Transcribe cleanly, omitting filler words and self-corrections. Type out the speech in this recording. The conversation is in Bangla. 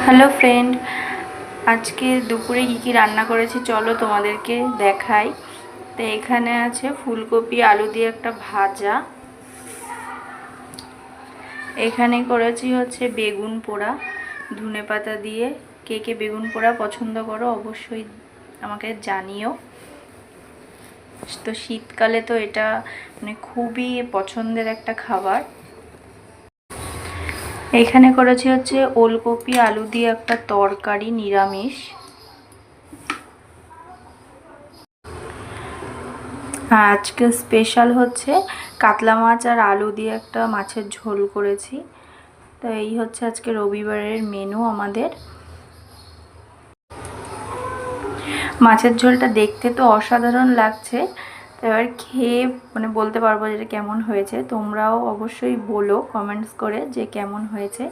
হ্যালো ফ্রেন্ড, আজকে দুপুরে কী রান্না করেছি চলো তোমাদেরকে দেখাই। তো এখানে আছে ফুলকপি আলু দিয়ে একটা ভাজা, এখানে করেছি হচ্ছে বেগুন পোড়া ধনেপাতা দিয়ে। কে কে বেগুন পোড়া পছন্দ করো অবশ্যই আমাকে জানিও। তো শীতকালে তো এটা মানে খুবই পছন্দের একটা খাবার। এখানে করেছি হচ্ছে ওলকপি আলু দিয়ে একটা তরকারি নিরামিষ। আর আজকে স্পেশাল হচ্ছে কাতলা মাছ আর আলু দিয়ে একটা মাছের ঝোল করেছি। তো এই হচ্ছে আজকে রবিবারের মেনু আমাদের। মাছের ঝোলটা দেখতে তো অসাধারণ লাগছে, তো এবার খেয়ে মানে বলতে পারবো যে কেমন হয়েছে। তোমরাও অবশ্যই বলো কমেন্টস করে যে কেমন হয়েছে।